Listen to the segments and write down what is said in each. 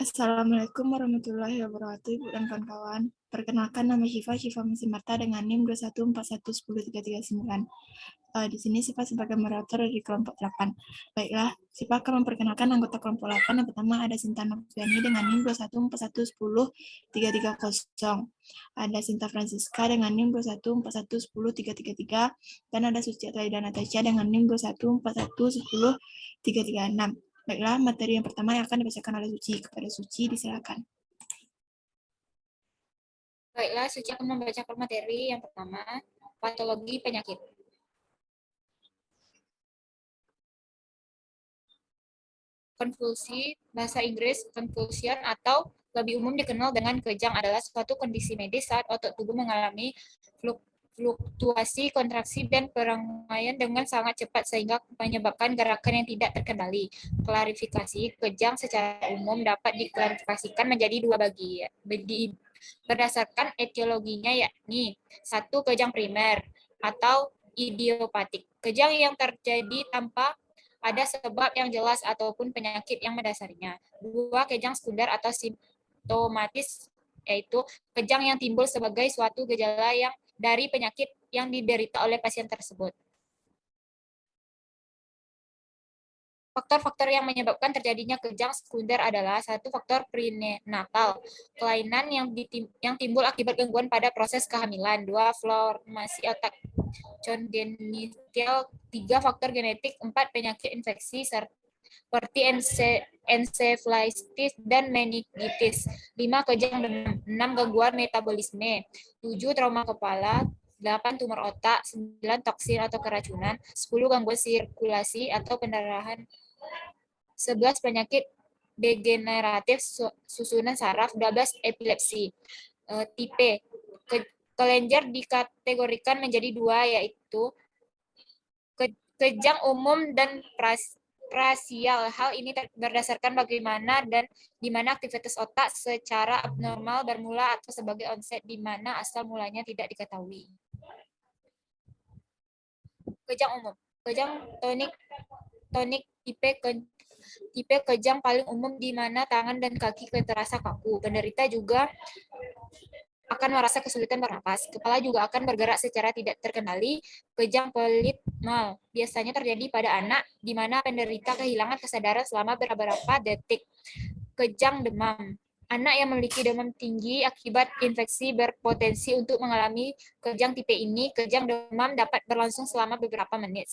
Assalamualaikum warahmatullahi wabarakatuh, Ibu dan kawan-kawan. Perkenalkan, nama Syifa Musimarta dengan NIM 21411039. Di sini Syifa sebagai moderator dari kelompok 8. Baiklah, Syifa akan memperkenalkan anggota kelompok 8. Yang pertama ada Sinta Noviani dengan NIM 2141103330. Ada Sinta Francisca dengan NIM 2141103333. Dan ada Suci Atlaida Natasha dengan NIM 21411336. Baiklah, materi yang pertama yang akan dibacakan oleh Suci. Kepada Suci, disilakan. Baiklah, Suci akan membacakan materi yang pertama, patologi penyakit. Konvulsi, bahasa Inggris convulsion atau lebih umum dikenal dengan kejang adalah suatu kondisi medis saat otot tubuh mengalami fluktuasi, kontraksi, dan perangaian dengan sangat cepat sehingga menyebabkan gerakan yang tidak terkendali. Klarifikasi, kejang secara umum dapat diklarifikasikan menjadi dua bagian berdasarkan etiologinya, yakni satu, kejang primer atau idiopatik, kejang yang terjadi tanpa ada sebab yang jelas ataupun penyakit yang mendasarinya. Dua, kejang sekunder atau simptomatis, yaitu kejang yang timbul sebagai suatu gejala yang dari penyakit yang diderita oleh pasien tersebut. Faktor-faktor yang menyebabkan terjadinya kejang sekunder adalah satu, faktor prenatal, kelainan yang timbul akibat gangguan pada proses kehamilan. Dua, formasi otak congenital. Tiga, faktor genetik. Empat, penyakit infeksi seperti encephalitis dan meningitis. 5, kejang demam. 6, gangguan metabolisme. 7, trauma kepala. 8, tumor otak. 9, toksin atau keracunan. 10, gangguan sirkulasi atau pendarahan. 11, penyakit degeneratif susunan saraf. 12, epilepsi. Tipe kelenjar dikategorikan menjadi dua, yaitu kejang umum dan parsial. Hal ini berdasarkan bagaimana dan di mana aktivitas otak secara abnormal bermula atau sebagai onset di mana asal mulanya tidak diketahui. Kejang umum. Kejang tonik tipe kejang paling umum di mana tangan dan kaki terasa kaku. Penderita juga akan merasa kesulitan bernapas. Kepala juga akan bergerak secara tidak terkendali. Kejang pelit mal biasanya terjadi pada anak, di mana penderita kehilangan kesadaran selama beberapa detik. Kejang demam. Anak yang memiliki demam tinggi akibat infeksi berpotensi untuk mengalami kejang tipe ini. Kejang demam dapat berlangsung selama beberapa menit,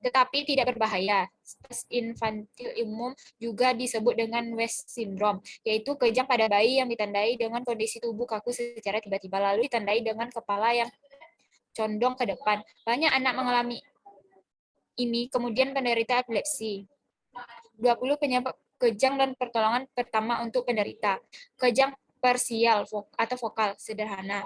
tetapi tidak berbahaya. Stres infantil umum juga disebut dengan West syndrome, yaitu kejang pada bayi yang ditandai dengan kondisi tubuh kaku secara tiba-tiba, lalu ditandai dengan kepala yang condong ke depan. Banyak anak mengalami ini, kemudian penderita epilepsi. 20 penyebab kejang dan pertolongan pertama untuk penderita. Kejang parsial atau vokal sederhana.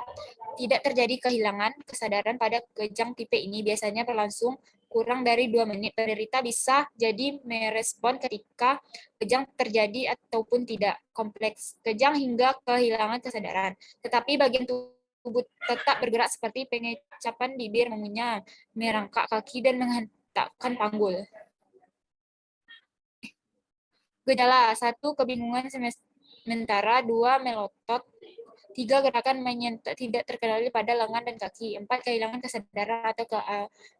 Tidak terjadi kehilangan kesadaran pada kejang tipe ini, biasanya berlangsung kurang dari 2 menit. Penderita bisa jadi merespon ketika kejang terjadi ataupun tidak. Kompleks kejang hingga kehilangan kesadaran. Tetapi bagian tubuh tetap bergerak seperti pengecapan bibir, mengunyah, merangkak kaki, dan menghentakkan panggul. Gejala: 1, kebingungan sementara. 2, melotot. 3, gerakan menyentak tidak terkendali pada lengan dan kaki. 4, kehilangan kesadaran atau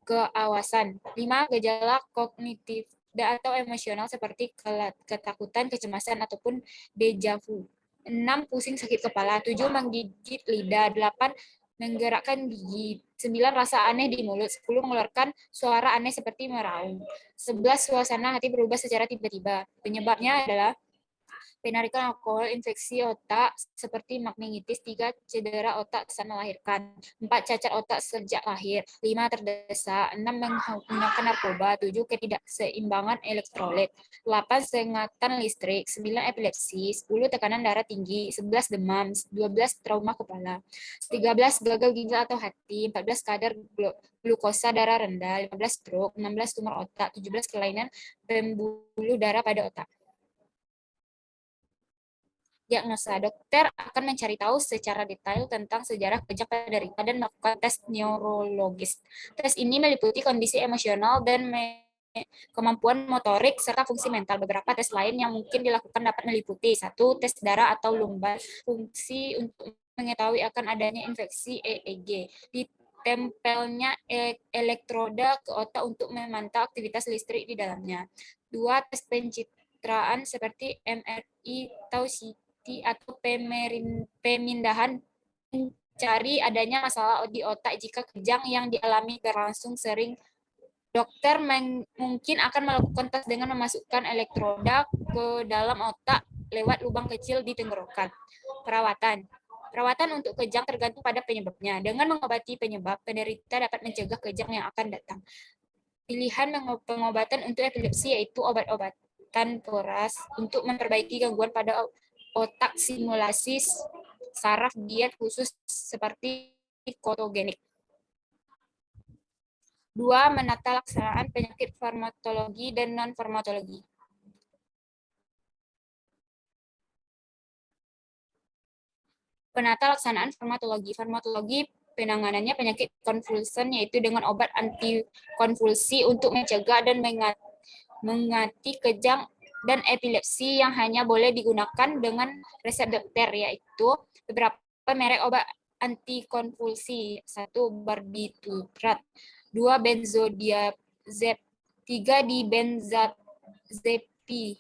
keawasan. 5, gejala kognitif atau emosional seperti ketakutan, kecemasan, ataupun deja vu. 6, pusing, sakit kepala. 7, menggigit lidah. 8, menggerakkan gigi. 9, rasa aneh di mulut. 10, mengeluarkan suara aneh seperti meraung. 11, suasana hati berubah secara tiba-tiba. Penyebabnya adalah penarikan alkohol, infeksi otak seperti meningitis. 3, cedera otak saat melahirkan. 4, cacat otak sejak lahir. 5, terdesak. 6, menggunakan narkoba. 7, ketidakseimbangan elektrolit. 8, sengatan listrik. 9, epilepsi. 10, tekanan darah tinggi. 11, demam. 12, trauma kepala. 13, gagal ginjal atau hati. 14, kadar glukosa darah rendah. 15, stroke. 16, tumor otak. 17, kelainan pembuluh darah pada otak. Diagnosa: dokter akan mencari tahu secara detail tentang sejarah kejang penderita dan melakukan tes neurologis. Tes ini meliputi kondisi emosional dan kemampuan motorik, serta fungsi mental. Beberapa tes lain yang mungkin dilakukan dapat meliputi 1. Tes darah atau lumbar, fungsi untuk mengetahui akan adanya infeksi EEG. Ditempelnya elektroda ke otak untuk memantau aktivitas listrik di dalamnya. 2. Tes pencitraan seperti MRI atau CT atau pemindahan, mencari adanya masalah di otak jika kejang yang dialami berlangsung sering. Dokter mungkin akan melakukan tes dengan memasukkan elektroda ke dalam otak lewat lubang kecil di tenggorokan. Perawatan untuk kejang tergantung pada penyebabnya. Dengan mengobati penyebab, penderita dapat mencegah kejang yang akan datang. Pilihan pengobatan untuk epilepsi yaitu obat-obatan peras untuk memperbaiki gangguan pada otak, simulasi saraf, diet khusus seperti kotogenik. 2. Menata laksanaan penyakit farmakologi dan non-farmakologi. Penata laksanaan farmakologi. Farmakologi penanganannya penyakit konvulsion, yaitu dengan obat antikonvulsi untuk mencegah dan mengobati kejang dan epilepsi yang hanya boleh digunakan dengan resep dokter, yaitu beberapa merek obat antikonvulsi. 1. Barbiturat, 2. Benzodiazep, 3. Dibenzazepin,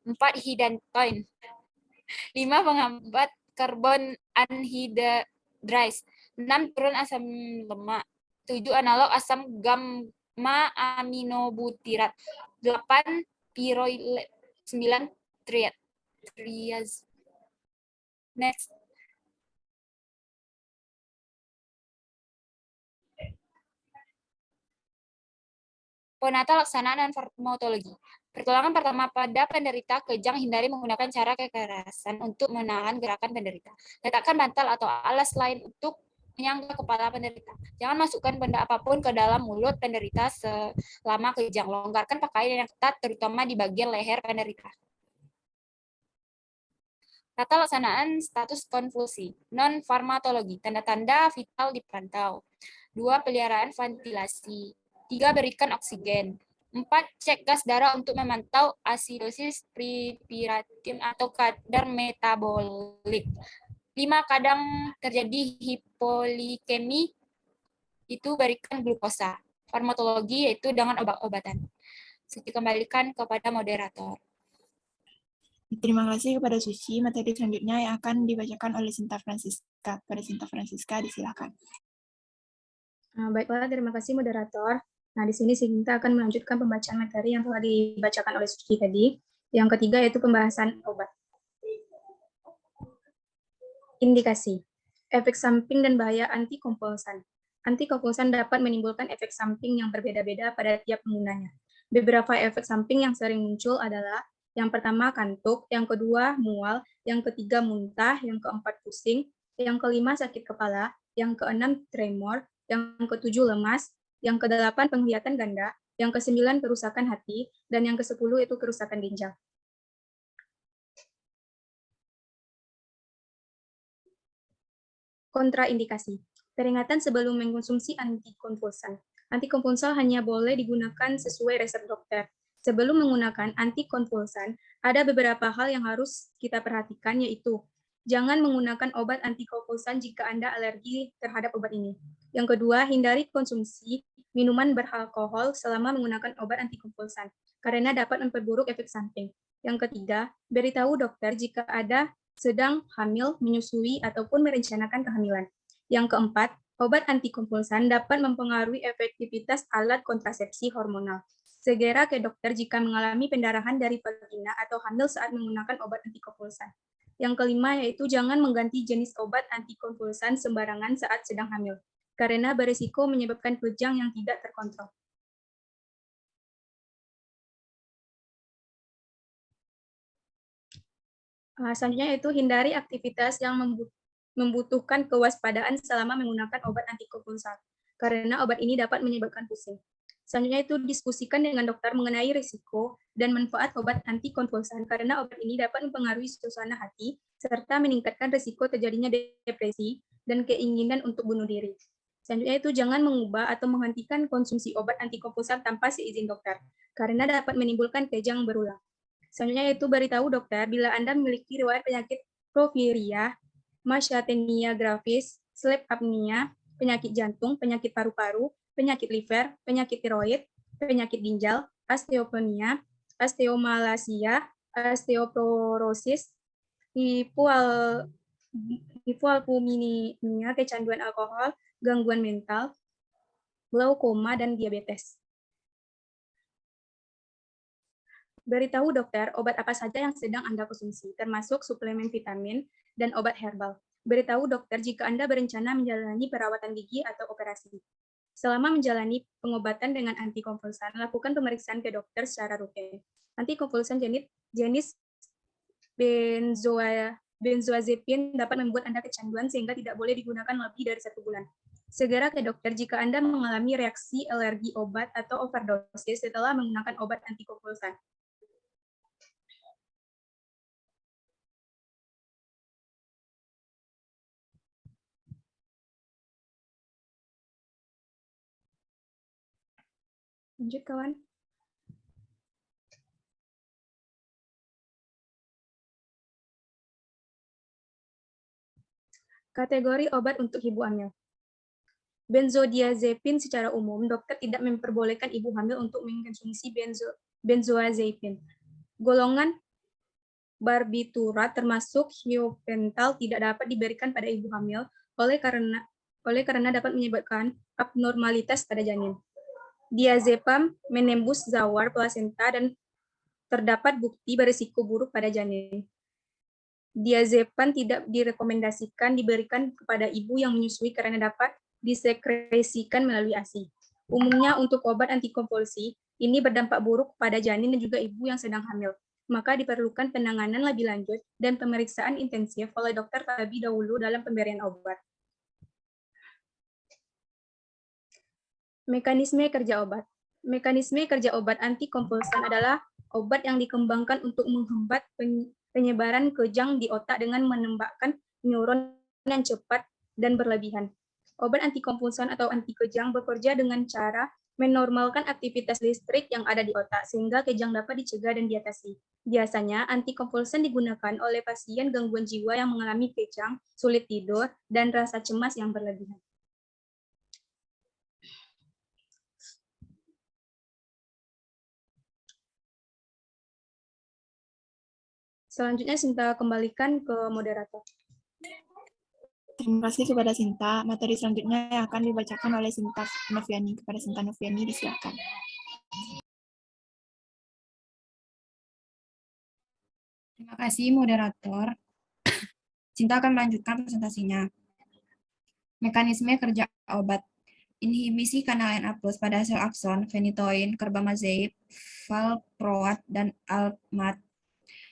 4. Hidantoin, 5. Penghambat karbon anhidrase, 6. Turun asam lemak, 7. Analog asam gamma aminobutirat, 8. Pirolet, 9. Triaz. Next. Penata laksanaan dan farmakologi. Pertolongan pertama pada penderita kejang, hindari menggunakan cara kekerasan untuk menahan gerakan penderita. Letakkan bantal atau alas lain untuk menyangga kepala penderita. Jangan masukkan benda apapun ke dalam mulut penderita selama kejang. Longgarkan pakaian yang ketat, terutama di bagian leher penderita. Tata laksanaan status konvulsi. Non-farmakologi. Tanda-tanda vital dipantau. 2. Peliharaan ventilasi. 3. Berikan oksigen. 4. Cek gas darah untuk memantau asidosis prepiratin atau kadar metabolik. 5. Kadang terjadi hipoglikemi, itu berikan glukosa. Farmakologi yaitu dengan obat-obatan. Dikembalikan kepada moderator. Terima kasih kepada Suci. Materi selanjutnya yang akan dibacakan oleh Sinta Francisca. Pada Sinta Francisca, disilakan. Baiklah, terima kasih moderator. Nah, di sini Sinta akan melanjutkan pembacaan materi yang telah dibacakan oleh Suci tadi. Yang ketiga yaitu pembahasan obat. Indikasi, efek samping dan bahaya antikompulsan. Antikompulsan dapat menimbulkan efek samping yang berbeda-beda pada tiap penggunanya. Beberapa efek samping yang sering muncul adalah yang pertama kantuk, yang kedua mual, yang ketiga muntah, yang keempat pusing, yang kelima sakit kepala, yang keenam tremor, yang ketujuh lemas, yang kedelapan penglihatan ganda, yang kesembilan kerusakan hati, dan yang kesepuluh itu kerusakan ginjal. Kontraindikasi. Peringatan sebelum mengkonsumsi antikonvulsan. Antikonvulsan hanya boleh digunakan sesuai resep dokter. Sebelum menggunakan antikonvulsan, ada beberapa hal yang harus kita perhatikan, yaitu jangan menggunakan obat antikonvulsan jika Anda alergi terhadap obat ini. Yang kedua, hindari konsumsi minuman beralkohol selama menggunakan obat antikonvulsan, karena dapat memperburuk efek samping. Yang ketiga, beritahu dokter jika ada sedang hamil, menyusui, ataupun merencanakan kehamilan. Yang keempat, obat antikonvulsan dapat mempengaruhi efektivitas alat kontrasepsi hormonal. Segera ke dokter jika mengalami pendarahan dari vagina atau hamil saat menggunakan obat antikonvulsan. Yang kelima yaitu jangan mengganti jenis obat antikonvulsan sembarangan saat sedang hamil, karena berisiko menyebabkan kejang yang tidak terkontrol. Selanjutnya yaitu hindari aktivitas yang membutuhkan kewaspadaan selama menggunakan obat antikonvulsan, karena obat ini dapat menyebabkan pusing. Selanjutnya itu diskusikan dengan dokter mengenai risiko dan manfaat obat antikonvulsan, karena obat ini dapat mempengaruhi suasana hati, serta meningkatkan risiko terjadinya depresi dan keinginan untuk bunuh diri. Selanjutnya itu jangan mengubah atau menghentikan konsumsi obat antikonvulsan tanpa seizin dokter, karena dapat menimbulkan kejang berulang. Selanjutnya itu beritahu dokter bila Anda memiliki riwayat penyakit porfiria, myasthenia gravis, sleep apnea, penyakit jantung, penyakit paru-paru, penyakit liver, penyakit tiroid, penyakit ginjal, osteopenia, osteomalacia, osteoporosis, hipoalbuminemia, kecanduan alkohol, gangguan mental, glaukoma, dan diabetes. Beritahu dokter obat apa saja yang sedang Anda konsumsi, termasuk suplemen vitamin dan obat herbal. Beritahu dokter jika Anda berencana menjalani perawatan gigi atau operasi. Selama menjalani pengobatan dengan antikonvulsan, lakukan pemeriksaan ke dokter secara rutin. Antikonvulsan jenis benzoazepin dapat membuat Anda kecanduan sehingga tidak boleh digunakan lebih dari 1 bulan. Segera ke dokter jika Anda mengalami reaksi alergi obat atau overdosis setelah menggunakan obat antikonvulsan. Lanjut, kawan. Kategori obat untuk ibu hamil. Benzodiazepin secara umum, dokter tidak memperbolehkan ibu hamil untuk mengkonsumsi benzoazepin. Golongan barbiturat termasuk thiopental tidak dapat diberikan pada ibu hamil oleh karena dapat menyebabkan abnormalitas pada janin. Diazepam menembus zawar plasenta dan terdapat bukti berisiko buruk pada janin. Diazepam tidak direkomendasikan diberikan kepada ibu yang menyusui karena dapat disekresikan melalui ASI. Umumnya untuk obat antikonvulsi, ini berdampak buruk pada janin dan juga ibu yang sedang hamil. Maka diperlukan penanganan lebih lanjut dan pemeriksaan intensif oleh dokter terlebih dahulu dalam pemberian obat. Mekanisme kerja obat. Mekanisme kerja obat antikonvulsan adalah obat yang dikembangkan untuk menghambat penyebaran kejang di otak dengan menembakkan neuron yang cepat dan berlebihan. Obat antikonvulsan atau anti kejang bekerja dengan cara menormalkan aktivitas listrik yang ada di otak sehingga kejang dapat dicegah dan diatasi. Biasanya antikonvulsan digunakan oleh pasien gangguan jiwa yang mengalami kejang, sulit tidur, dan rasa cemas yang berlebihan. Selanjutnya Sinta kembalikan ke moderator. Terima kasih kepada Sinta. Materi selanjutnya yang akan dibacakan oleh Sinta Noviani. Kepada Sinta Noviani, disilakan. Terima kasih, moderator. Sinta akan melanjutkan presentasinya. Mekanisme kerja obat. Inhibisi kanal Na+ pada sel akson, phenytoin, carbamazepine, valproat, dan almat.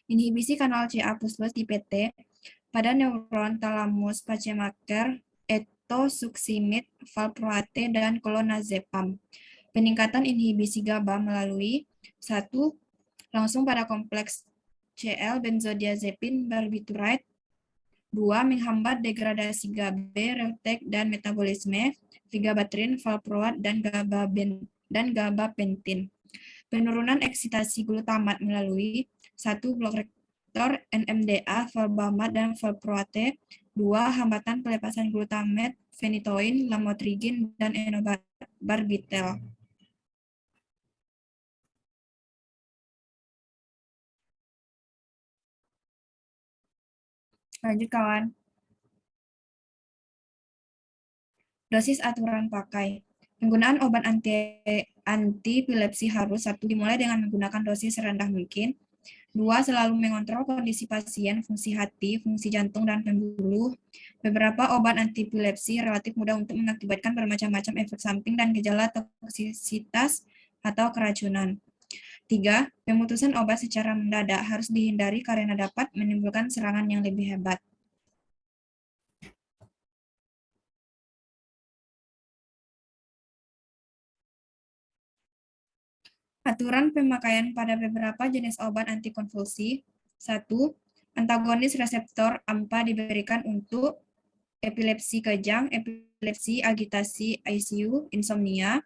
Inhibisi kanal Ca++ di PT pada neuron talamus pacemaker, etosuximid, valproate, dan clonazepam. Peningkatan inhibisi GABA melalui 1. Langsung pada kompleks Cl benzodiazepin barbiturate. 2. Menghambat degradasi GABA, reuptake, dan metabolisme vigabatrin, valproat, dan gabapentin. Penurunan eksitasi glutamat melalui 1. Blok rektor NMDA, valbamat, dan valproate. 2. Hambatan pelepasan glutamat, phenytoin, lamotrigin, dan enobarbital. Lanjut, kawan. Dosis aturan pakai. Penggunaan obat anti-epilepsi harus 1. Dimulai dengan menggunakan dosis serendah mungkin. 2. Selalu mengontrol kondisi pasien, fungsi hati, fungsi jantung, dan pembuluh. Beberapa obat anti-epilepsi relatif mudah untuk mengakibatkan bermacam-macam efek samping dan gejala toksisitas atau keracunan. 3. Pemutusan obat secara mendadak harus dihindari karena dapat menimbulkan serangan yang lebih hebat. Aturan pemakaian pada beberapa jenis obat antikonvulsi. 1. Antagonis reseptor AMPA diberikan untuk epilepsi kejang, epilepsi, agitasi, ICU, insomnia.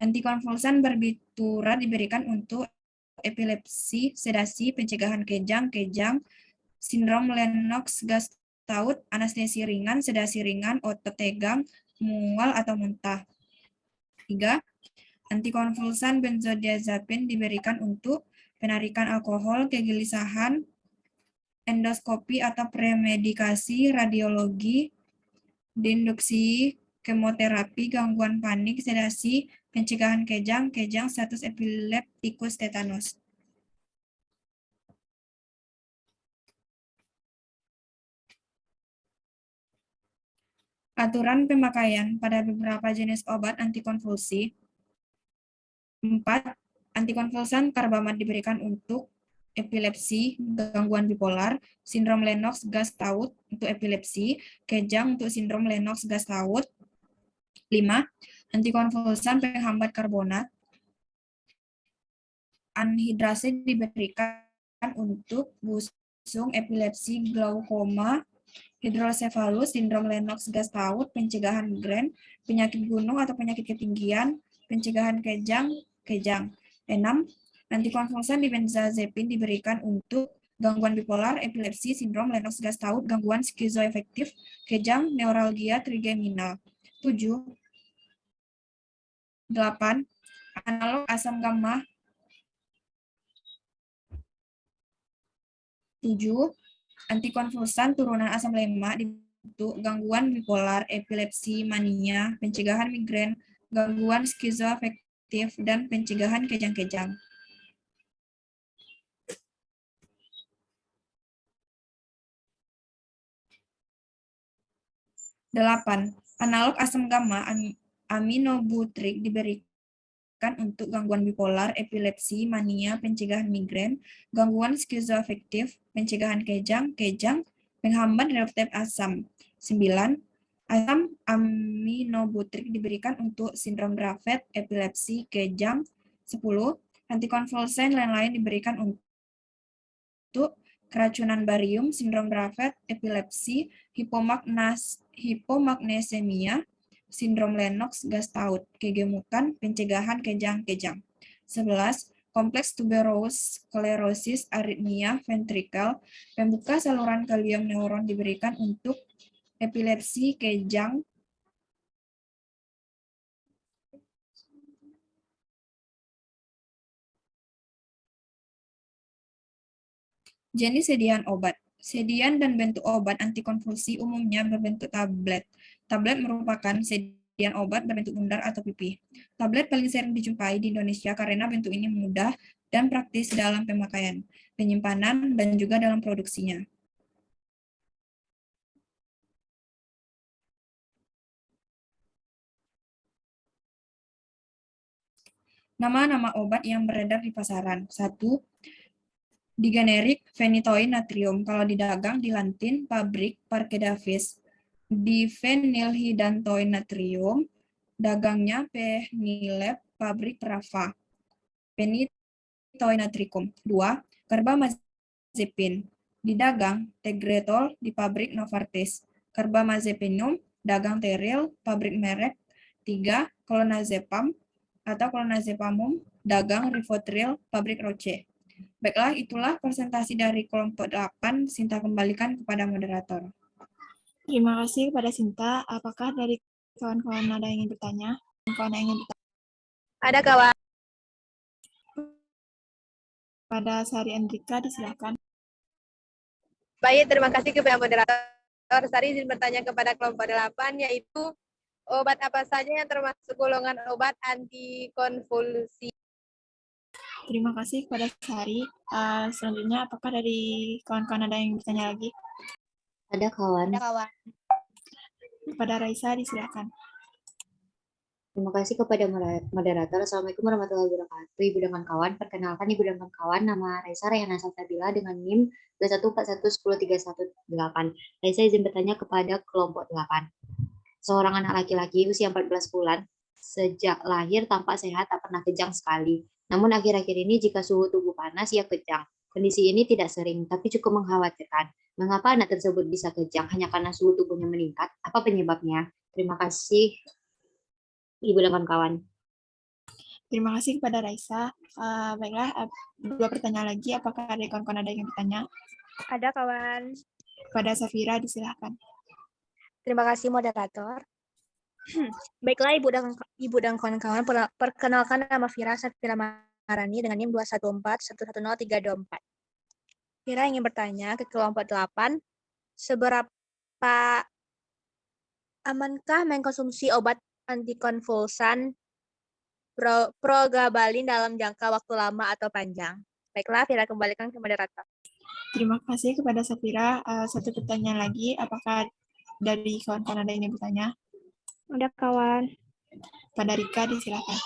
Antikonvulsan barbiturat diberikan untuk epilepsi, sedasi, pencegahan kejang, sindrom Lennox-Gastaut, anestesi ringan, sedasi ringan, otot tegang, mual atau muntah. 3. Antikonvulsan benzodiazepin diberikan untuk penarikan alkohol, kegelisahan, endoskopi atau premedikasi, radiologi, diinduksi kemoterapi, gangguan panik, sedasi, pencegahan kejang, status epileptikus, tetanus. Aturan pemakaian pada beberapa jenis obat antikonvulsi. 4. Antikonvulsan karbamat diberikan untuk epilepsi, gangguan bipolar, sindrom Lennox-Gastaut untuk epilepsi, kejang untuk sindrom Lennox-Gastaut. 5. Antikonvulsan penghambat karbonat. Anhidrase diberikan untuk busung, epilepsi, glaukoma, hidrosefalus, sindrom Lennox-Gastaut, pencegahan migrain, penyakit gunung atau penyakit ketinggian, pencegahan kejang. 6. Antikonvulsan dibenzodiazepin diberikan untuk gangguan bipolar, epilepsi, sindrom Lennox-Gastaut, gangguan skizoafektif, kejang, neuralgia trigeminal. 7. 8. Analog asam gamma. 7. Antikonvulsan turunan asam lemak untuk gangguan bipolar, epilepsi, mania, pencegahan migrain, gangguan skizoafektif, dan pencegahan kejang-kejang. 8. Analog asam gamma aminobutrik diberikan untuk gangguan bipolar, epilepsi, mania, pencegahan migrain, gangguan skizoafektif, pencegahan kejang, penghambat reuptake asam. 9. Asam aminobutrik diberikan untuk sindrom Dravet, epilepsi, kejang. 10. Antikonvulsan lain-lain diberikan untuk keracunan barium, sindrom Dravet, epilepsi, hipomagnesemia, sindrom Lennox-Gastaut, kegemukan, pencegahan kejang. 11. Kompleks tuberous sclerosis, aritmia ventrikel, pembuka saluran kalium neuron diberikan untuk epilepsi, kejang. Jenis sediaan obat. Sediaan dan bentuk obat antikonvulsi umumnya berbentuk tablet. Tablet merupakan sediaan obat berbentuk bundar atau pipih. Tablet paling sering dijumpai di Indonesia karena bentuk ini mudah dan praktis dalam pemakaian, penyimpanan, dan juga dalam produksinya. Nama-nama obat yang beredar di pasaran. 1. Di generik, phenytoin natrium. Kalau di dagang, di lantin, pabrik, Parkedavis. Di phenylhidantoin natrium, dagangnya Phenylab, pabrik Prava. Phenytoin natricum. 2. Carbamazepin. Di dagang, Tegretol, di pabrik Novartis. Carbamazepinum, dagang Teril, pabrik merek. 3. Clonazepam atau clonazepamum, dagang Rivotril, pabrik Roche. Baiklah, itulah presentasi dari kelompok 8. Sinta kembalikan kepada moderator. Terima kasih kepada Sinta. Apakah dari kawan-kawan ada yang ingin bertanya? Ada kawan. Pada Sari Andrika, disilakan. Baik, terima kasih kepada moderator. Sari izin bertanya kepada kelompok 8, yaitu obat apa saja yang termasuk golongan obat antikonvulsi? Terima kasih kepada Sari. Selanjutnya, apakah dari kawan-kawan ada yang bertanya lagi? Ada kawan. Kepada Raisa, disilakan. Terima kasih kepada moderator. Assalamualaikum warahmatullahi wabarakatuh. Ibu dan kawan, perkenalkan Ibu dan kawan, nama Raisa Rayana Salsabila dengan NIM 2141103118. Raisa izin bertanya kepada kelompok 8. Seorang anak laki-laki usia 14 bulan, sejak lahir tampak sehat, tak pernah kejang sekali. Namun akhir-akhir ini jika suhu tubuh panas, ia kejang. Kondisi ini tidak sering, tapi cukup mengkhawatirkan. Mengapa anak tersebut bisa kejang hanya karena suhu tubuhnya meningkat? Apa penyebabnya? Terima kasih, Ibu dan kawan-kawan. Terima kasih kepada Raisa. Baiklah, 2 pertanyaan lagi. Apakah ada kawan-kawan ada yang bertanya? Ada kawan. Kepada Safira, disilahkan. Terima kasih moderator. Baiklah Ibu dan kawan-kawan, perkenalkan nama Fira Safira Maharani dengan NIM 214110324. Fira ingin bertanya ke kelompok 8, seberapa amankah mengkonsumsi obat antikonvulsan Progabalin dalam jangka waktu lama atau panjang? Baiklah, Fira kembalikan ke moderator. Terima kasih kepada Safira. 1 pertanyaan lagi. Apakah dari kawan-kawan ada yang bertanya? Ada kawan. Pada Rika, disilahkan.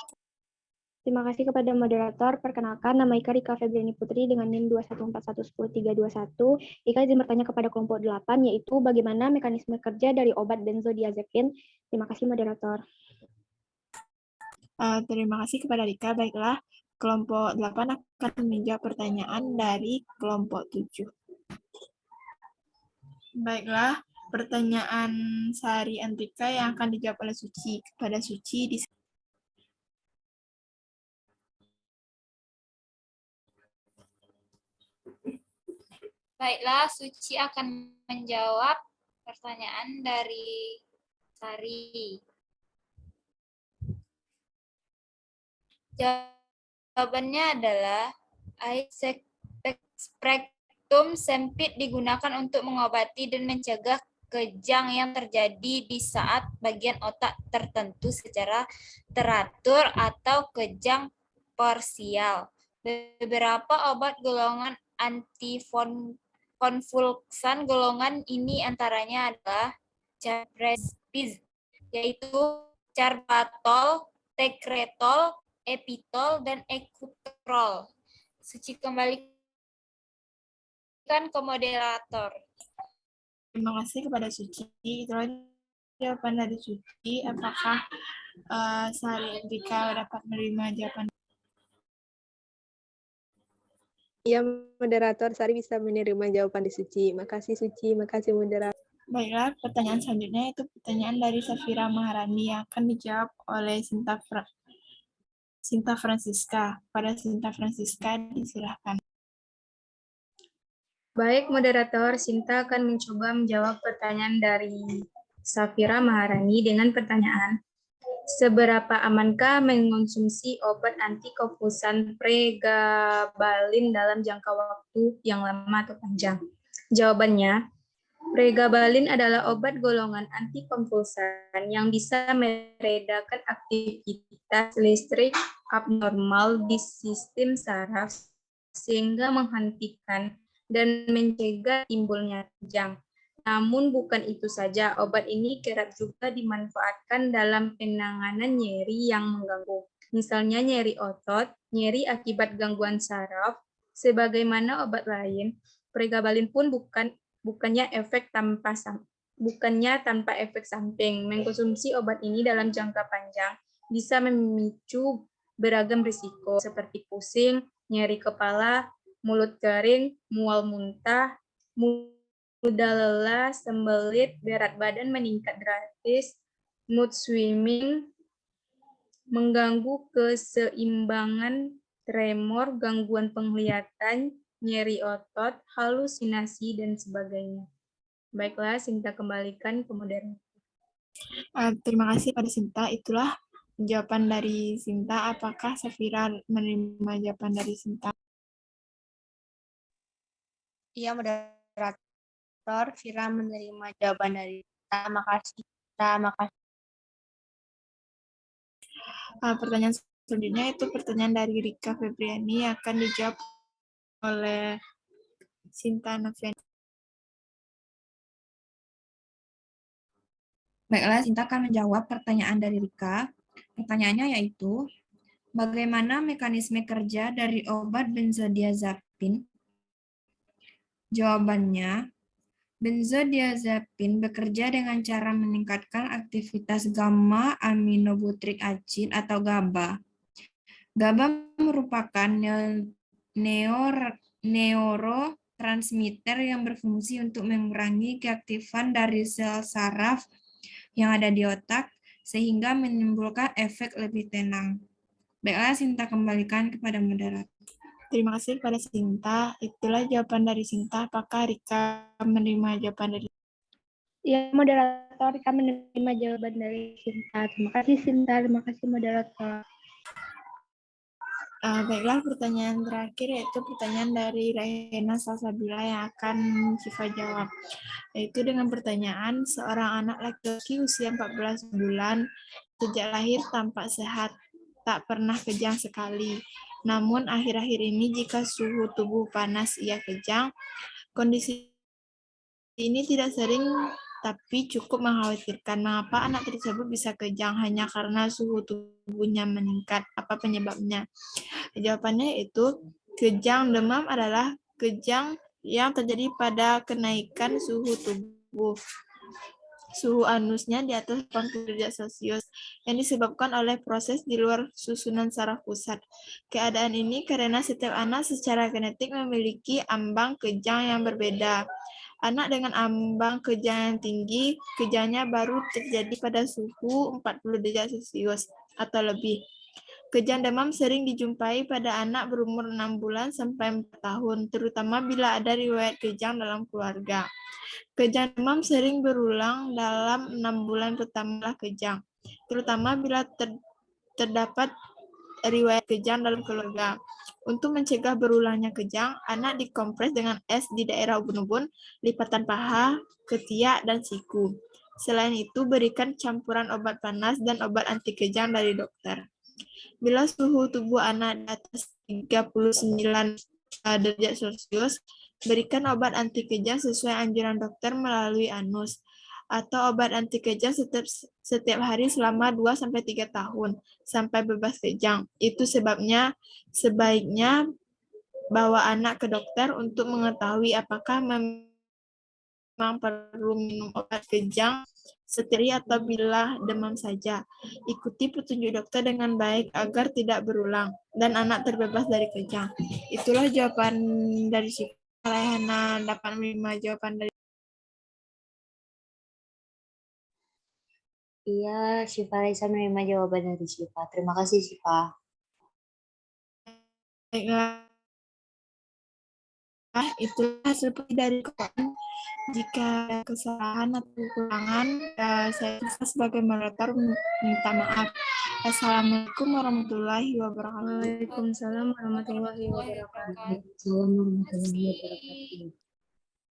Terima kasih kepada moderator. Perkenalkan, nama Ika Rika Febriani Putri dengan NIM 214110321. Ika izin bertanya kepada kelompok 8, yaitu bagaimana mekanisme kerja dari obat benzodiazepin. Terima kasih moderator. Terima kasih kepada Rika. Baiklah, kelompok 8 akan menjawab pertanyaan dari kelompok 7. Baiklah, pertanyaan Sari Antika yang akan dijawab oleh Suci. Kepada Suci, Baiklah, Suci akan menjawab pertanyaan dari Sari. Jawabannya adalah spektum sempit digunakan untuk mengobati dan mencegah kejang yang terjadi di saat bagian otak tertentu secara teratur atau kejang parsial. Beberapa obat golongan antikonvulsan golongan ini antaranya adalah Caprespiz, yaitu Carbatol, Tekretol, Epitol, dan Ekutrol. Suci kembalikan ke moderator. terima kasih kepada Suci. Itulah jawaban dari Suci. Apakah Sari Antika dapat menerima jawaban? Iya, moderator, Sari bisa menerima jawaban di Suci. Makasih Suci, makasih moderator. Baiklah, pertanyaan selanjutnya itu pertanyaan dari Safira Maharani yang akan dijawab oleh Sinta Francisca. Pada Sinta Francisca, disilahkan. Baik, moderator, Sinta akan mencoba menjawab pertanyaan dari Safira Maharani dengan pertanyaan, seberapa amankah mengonsumsi obat antikonvulsan Pregabalin dalam jangka waktu yang lama atau panjang? Jawabannya, Pregabalin adalah obat golongan antikonvulsan yang bisa meredakan aktivitas listrik abnormal di sistem saraf sehingga menghentikan dan mencegah timbulnya kejang. Namun bukan itu saja, obat ini kerap juga dimanfaatkan dalam penanganan nyeri yang mengganggu. Misalnya nyeri otot, nyeri akibat gangguan saraf, sebagaimana obat lain. Pregabalin pun bukannya tanpa efek samping. Mengkonsumsi obat ini dalam jangka panjang bisa memicu beragam risiko seperti pusing, nyeri kepala, mulut kering, mual muntah, mudah lelah, sembelit, berat badan meningkat drastis, mood swing, mengganggu keseimbangan, tremor, gangguan penglihatan, nyeri otot, halusinasi, dan sebagainya. Baiklah, Sinta kembalikan ke moderator. Terima kasih pada Sinta. Itulah jawaban dari Sinta. Apakah Safira menerima jawaban dari Sinta? Iya, moderator, Fira menerima jawaban dari Sinta. Makasih. Terima kasih. Pertanyaan selanjutnya itu pertanyaan dari Rika Febriani yang akan dijawab oleh Sinta Novian. Baiklah, Sinta akan menjawab pertanyaan dari Rika. Pertanyaannya yaitu, bagaimana mekanisme kerja dari obat benzodiazepin? Jawabannya, benzodiazepin bekerja dengan cara meningkatkan aktivitas gamma aminobutyric acid atau GABA. GABA merupakan neurotransmitter yang berfungsi untuk mengurangi keaktifan dari sel saraf yang ada di otak, sehingga menimbulkan efek lebih tenang. Baiklah, Sinta kembalikan kepada moderator. Terima kasih kepada Sinta. Itulah jawaban dari Sinta. Apakah Rika menerima jawaban dari Ya, moderator, Rika menerima jawaban dari Sinta. Terima kasih Sinta, terima kasih moderator. Baiklah, pertanyaan terakhir yaitu pertanyaan dari Rahena Salsabila yang akan Syifa jawab. Yaitu dengan pertanyaan, seorang anak laki-laki usia 14 bulan sejak lahir tampak sehat, tak pernah kejang sekali. Namun akhir-akhir ini jika suhu tubuh panas ia kejang, kondisi ini tidak sering tapi cukup mengkhawatirkan. Mengapa anak tersebut bisa kejang hanya karena suhu tubuhnya meningkat? Apa penyebabnya? Jawabannya itu kejang demam adalah kejang yang terjadi pada kenaikan suhu tubuh. Suhu anusnya di atas 80 derajat Celcius yang disebabkan oleh proses di luar susunan saraf pusat. Keadaan ini karena setiap anak secara genetik memiliki ambang kejang yang berbeda. Anak dengan ambang kejang yang tinggi, kejangnya baru terjadi pada suhu 40 derajat Celcius atau lebih. Kejang demam sering dijumpai pada anak berumur 6 bulan sampai 4 tahun, terutama bila ada riwayat kejang dalam keluarga. Kejang demam sering berulang dalam 6 bulan pertama kejang, terutama bila terdapat riwayat kejang dalam keluarga. Untuk mencegah berulangnya kejang, anak dikompres dengan es di daerah ubun-ubun, lipatan paha, ketiak, dan siku. Selain itu, berikan campuran obat panas dan obat anti kejang dari dokter. Bila suhu tubuh anak di atas 39 derajat Celcius, berikan obat anti kejang sesuai anjuran dokter melalui anus, atau obat anti kejang setiap hari selama 2-3 tahun, sampai bebas kejang. Itu sebabnya sebaiknya bawa anak ke dokter untuk mengetahui apakah memang perlu minum obat kejang setiap atau bila demam saja. Ikuti petunjuk dokter dengan baik agar tidak berulang dan anak terbebas dari kejang. Itulah jawaban dari Syifa. Rahena dapat menerima jawaban dari Iya, Syifa Raisa menerima jawaban dari Syifa. Terima kasih, Syifa. Baiklah, itulah hasil dari kawan. Jika ada kesalahan atau kekurangan, saya sebagai moderator minta maaf. Assalamualaikum warahmatullahi wabarakatuh. Waalaikumsalam warahmatullahi wabarakatuh. Assalamualaikum warahmatullahi wabarakatuh.